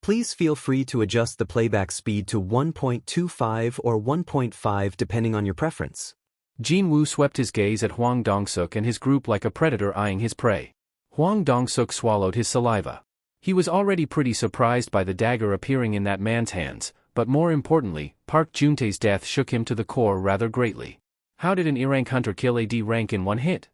Please feel free to adjust the playback speed to 1.25 or 1.5 depending on your preference. Jin-Woo swept his gaze at Hwang Dong-suk and his group like a predator eyeing his prey. Hwang Dong-suk swallowed his saliva. He was already pretty surprised by the dagger appearing in that man's hands, but more importantly, Park Juntae's death shook him to the core rather greatly. How did an E-rank hunter kill a D-rank in one hit?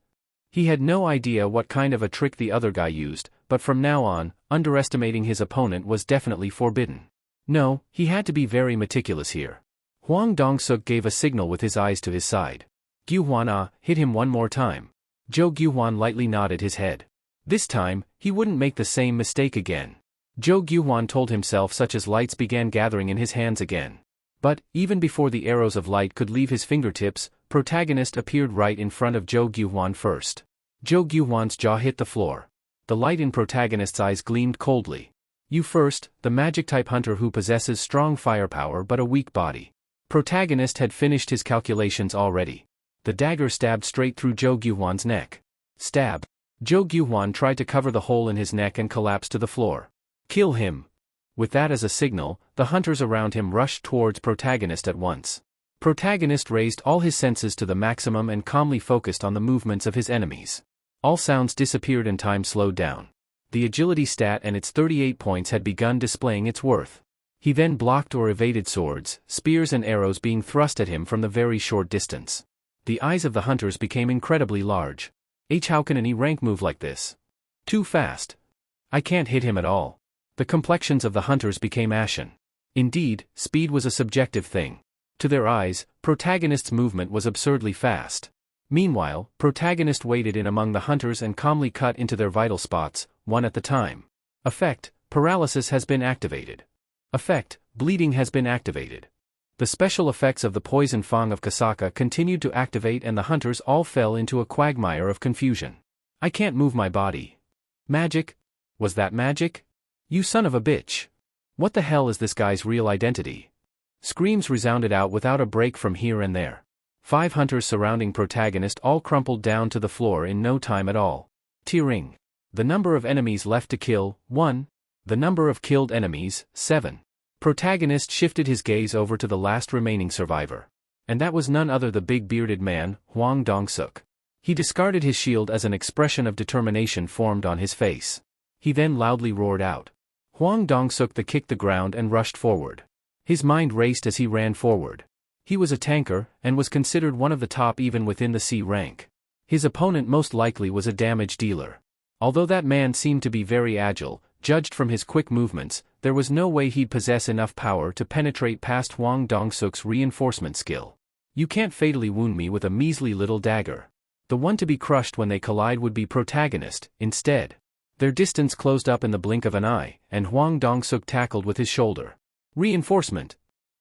He had no idea what kind of a trick the other guy used, but from now on, underestimating his opponent was definitely forbidden. No, he had to be very meticulous here. Hwang Dong-suk gave a signal with his eyes to his side. Gyuhwan hit him one more time. Jo Gyuhwan lightly nodded his head. This time, he wouldn't make the same mistake again. Jo Gyuhwan told himself such as lights began gathering in his hands again. But, even before the arrows of light could leave his fingertips, protagonist appeared right in front of Jo Gyuhwan first. Jo Gyuhwan's jaw hit the floor. The light in protagonist's eyes gleamed coldly. You first, the magic-type hunter who possesses strong firepower but a weak body. Protagonist had finished his calculations already. The dagger stabbed straight through Jo Gyuhwan's neck. Stab. Jo Gyuhwan tried to cover the hole in his neck and collapsed to the floor. Kill him. With that as a signal, the hunters around him rushed towards protagonist at once. Protagonist raised all his senses to the maximum and calmly focused on the movements of his enemies. All sounds disappeared and time slowed down. The agility stat and its 38 points had begun displaying its worth. He then blocked or evaded swords, spears and arrows being thrust at him from the very short distance. The eyes of the hunters became incredibly large. How can an E-rank move like this? Too fast. I can't hit him at all. The complexions of the hunters became ashen. Indeed, speed was a subjective thing. To their eyes, protagonist's movement was absurdly fast. Meanwhile, protagonist waded in among the hunters and calmly cut into their vital spots, one at the time. Effect: paralysis has been activated. Effect: bleeding has been activated. The special effects of the poison fang of Kasaka continued to activate and the hunters all fell into a quagmire of confusion. I can't move my body. Magic? Was that magic? You son of a bitch. What the hell is this guy's real identity? Screams resounded out without a break from here and there. 5 hunters surrounding protagonist all crumpled down to the floor in no time at all. Tearing. The number of enemies left to kill, 1. The number of killed enemies, 7. Protagonist shifted his gaze over to the last remaining survivor. And that was none other the big bearded man, Hwang Dong-suk. He discarded his shield as an expression of determination formed on his face. He then loudly roared out. Hwang Dong-suk kicked the ground and rushed forward. His mind raced as he ran forward. He was a tanker, and was considered one of the top even within the C rank. His opponent most likely was a damage dealer. Although that man seemed to be very agile, judged from his quick movements, there was no way he'd possess enough power to penetrate past Hwang Dong-suk's reinforcement skill. You can't fatally wound me with a measly little dagger. The one to be crushed when they collide would be protagonist, instead. Their distance closed up in the blink of an eye, and Hwang Dong-suk tackled with his shoulder. Reinforcement.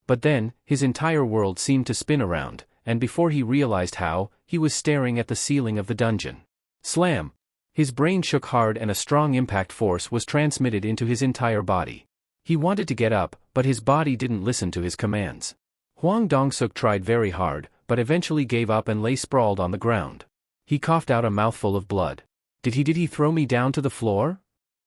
But then, his entire world seemed to spin around, and before he realized how, he was staring at the ceiling of the dungeon. Slam! His brain shook hard and a strong impact force was transmitted into his entire body. He wanted to get up, but his body didn't listen to his commands. Hwang Dong-suk tried very hard, but eventually gave up and lay sprawled on the ground. He coughed out a mouthful of blood. Did he throw me down to the floor?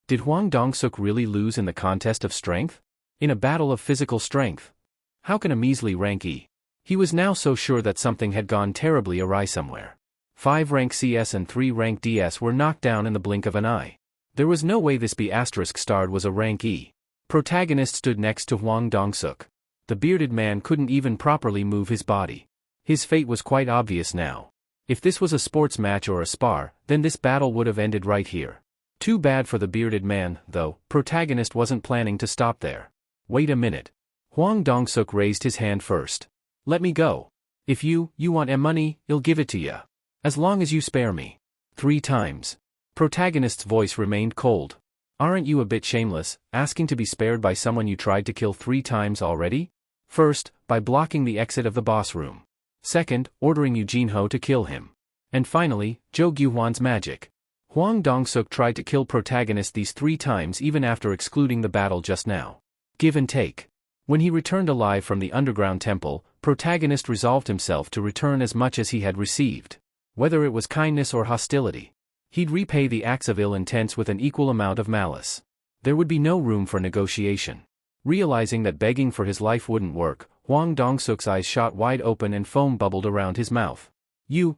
Did Hwang Dong-suk really lose in the contest of strength? In a battle of physical strength? How can a measly rank E? He was now so sure that something had gone terribly awry somewhere. 5 rank CS and 3 rank DS were knocked down in the blink of an eye. There was no way this B***starred was a rank E. Protagonist stood next to Hwang Dong-suk. The bearded man couldn't even properly move his body. His fate was quite obvious now. If this was a sports match or a spar, then this battle would have ended right here. Too bad for the bearded man, though. Protagonist wasn't planning to stop there. Wait a minute. Hwang Dong-suk raised his hand first. Let me go. If you want money, I'll give it to ya. As long as you spare me. 3 times. Protagonist's voice remained cold. Aren't you a bit shameless, asking to be spared by someone you tried to kill 3 times already? First, by blocking the exit of the boss room. Second, ordering Eugene-ho to kill him. And finally, Jo Gyuhwan's magic. Hwang Dong-suk tried to kill protagonist these 3 times even after excluding the battle just now. Give and take. When he returned alive from the underground temple, protagonist resolved himself to return as much as he had received. Whether it was kindness or hostility. He'd repay the acts of ill intent with an equal amount of malice. There would be no room for negotiation. Realizing that begging for his life wouldn't work, Hwang Dong-suk's eyes shot wide open and foam bubbled around his mouth. You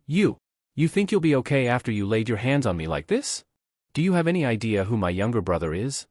think you'll be okay after you laid your hands on me like this? Do you have any idea who my younger brother is?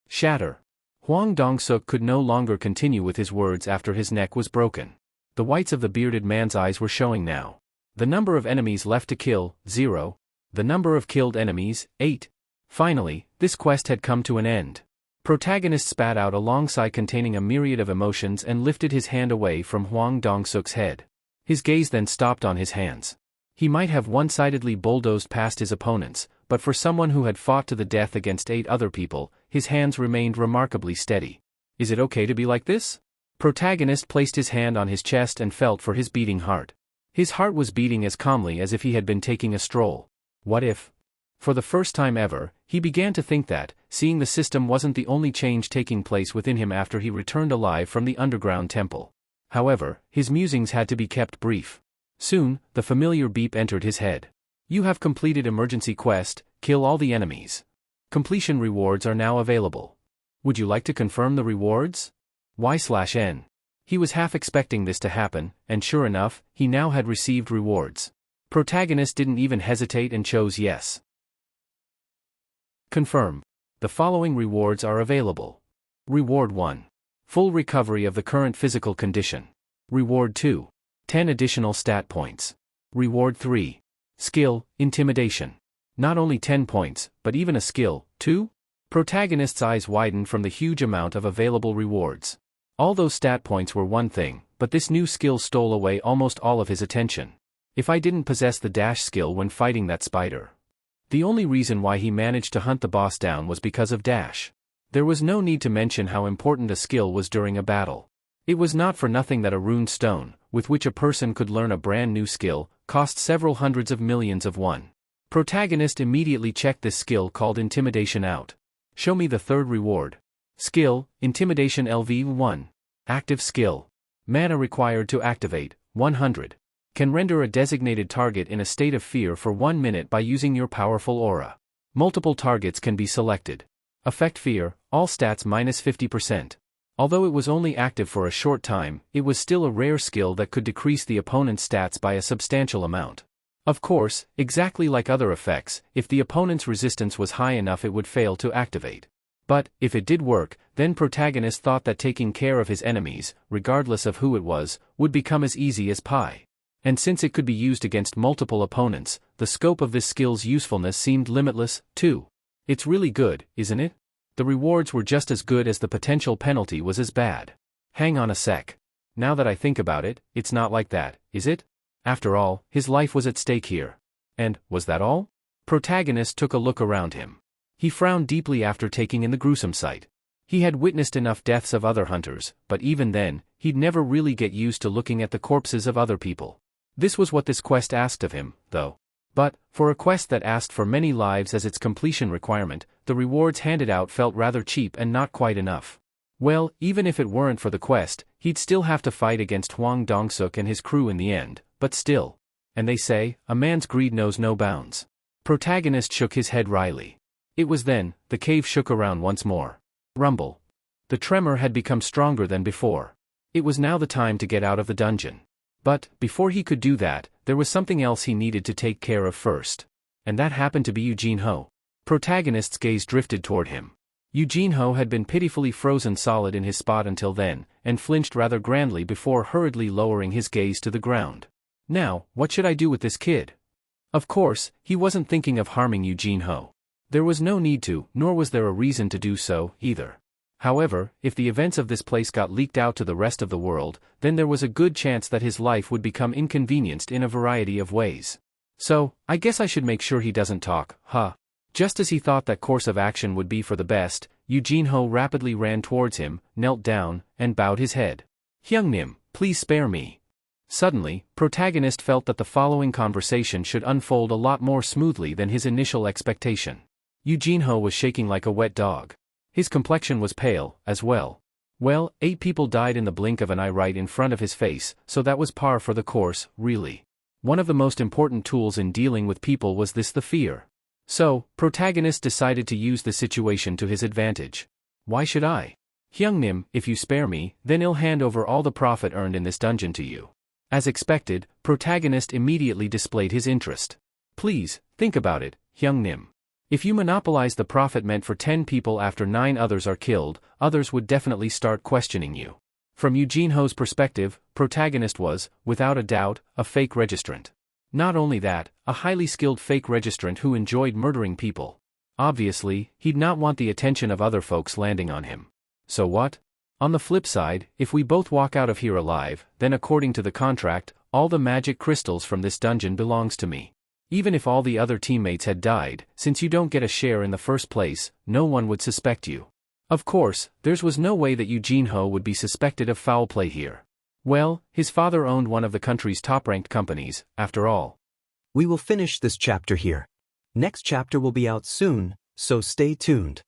Shatter. Hwang Dong-suk could no longer continue with his words after his neck was broken. The whites of the bearded man's eyes were showing now. The number of enemies left to kill, 0. The number of killed enemies, 8. Finally, this quest had come to an end. Protagonist spat out a long sigh containing a myriad of emotions and lifted his hand away from Hwang Dong-suk's head. His gaze then stopped on his hands. He might have one-sidedly bulldozed past his opponents, but for someone who had fought to the death against 8 other people, his hands remained remarkably steady. Is it okay to be like this? Protagonist placed his hand on his chest and felt for his beating heart. His heart was beating as calmly as if he had been taking a stroll. What if? For the first time ever, he began to think that, seeing the system wasn't the only change taking place within him after he returned alive from the underground temple. However, his musings had to be kept brief. Soon, the familiar beep entered his head. You have completed emergency quest, kill all the enemies. Completion rewards are now available. Would you like to confirm the rewards? Y/N. He was half expecting this to happen, and sure enough, he now had received rewards. Protagonist didn't even hesitate and chose yes. Confirm. The following rewards are available. Reward 1. Full recovery of the current physical condition. Reward 2. 10 additional stat points. Reward 3. Skill, Intimidation. Not only 10 points, but even a skill, too? Protagonist's eyes widened from the huge amount of available rewards. All those stat points were one thing, but this new skill stole away almost all of his attention. If I didn't possess the dash skill when fighting that spider. The only reason why he managed to hunt the boss down was because of dash. There was no need to mention how important a skill was during a battle. It was not for nothing that a rune stone, with which a person could learn a brand new skill, cost several hundreds of millions of won. Protagonist immediately checked this skill called Intimidation out. Show me the third reward. Skill, Intimidation LV1. Active skill. Mana required to activate, 100. Can render a designated target in a state of fear for 1 minute by using your powerful aura. Multiple targets can be selected. Effect fear, all stats minus 50%. Although it was only active for a short time, it was still a rare skill that could decrease the opponent's stats by a substantial amount. Of course, exactly like other effects, if the opponent's resistance was high enough it would fail to activate. But, if it did work, then protagonist thought that taking care of his enemies, regardless of who it was, would become as easy as pie. And since it could be used against multiple opponents, the scope of this skill's usefulness seemed limitless, too. It's really good, isn't it? The rewards were just as good as the potential penalty was as bad. Hang on a sec. Now that I think about it, it's not like that, is it? After all, his life was at stake here. And, was that all? Protagonist took a look around him. He frowned deeply after taking in the gruesome sight. He had witnessed enough deaths of other hunters, but even then, he'd never really get used to looking at the corpses of other people. This was what this quest asked of him, though. But, for a quest that asked for many lives as its completion requirement, the rewards handed out felt rather cheap and not quite enough. Well, even if it weren't for the quest, he'd still have to fight against Hwang Dong-suk and his crew in the end, but still. And they say, a man's greed knows no bounds. Protagonist shook his head wryly. It was then, the cave shook around once more. Rumble. The tremor had become stronger than before. It was now the time to get out of the dungeon. But, before he could do that, there was something else he needed to take care of first. And that happened to be Eugene-ho. Protagonist's gaze drifted toward him. Eugene-ho had been pitifully frozen solid in his spot until then, and flinched rather grandly before hurriedly lowering his gaze to the ground. Now, what should I do with this kid? Of course, he wasn't thinking of harming Eugene-ho. There was no need to, nor was there a reason to do so, either. However, if the events of this place got leaked out to the rest of the world, then there was a good chance that his life would become inconvenienced in a variety of ways. So, I guess I should make sure he doesn't talk, huh? Just as he thought that course of action would be for the best, Eugene-ho rapidly ran towards him, knelt down, and bowed his head. Hyungnim, please spare me. Suddenly, protagonist felt that the following conversation should unfold a lot more smoothly than his initial expectation. Eugene-ho was shaking like a wet dog. His complexion was pale, as well. Well, 8 people died in the blink of an eye right in front of his face, so that was par for the course, really. One of the most important tools in dealing with people was this: the fear. So, protagonist decided to use the situation to his advantage. Why should I? Hyungnim, if you spare me, then I'll hand over all the profit earned in this dungeon to you. As expected, protagonist immediately displayed his interest. Please, think about it, Hyungnim. If you monopolize the profit meant for 10 people after 9 others are killed, others would definitely start questioning you. From Eugene-ho's perspective, protagonist was, without a doubt, a fake registrant. Not only that, a highly skilled fake registrant who enjoyed murdering people. Obviously, he'd not want the attention of other folks landing on him. So what? On the flip side, if we both walk out of here alive, then according to the contract, all the magic crystals from this dungeon belongs to me. Even if all the other teammates had died, since you don't get a share in the first place, no one would suspect you. Of course, there was no way that Eugene-ho would be suspected of foul play here. Well, his father owned one of the country's top-ranked companies, after all. We will finish this chapter here. Next chapter will be out soon, so stay tuned.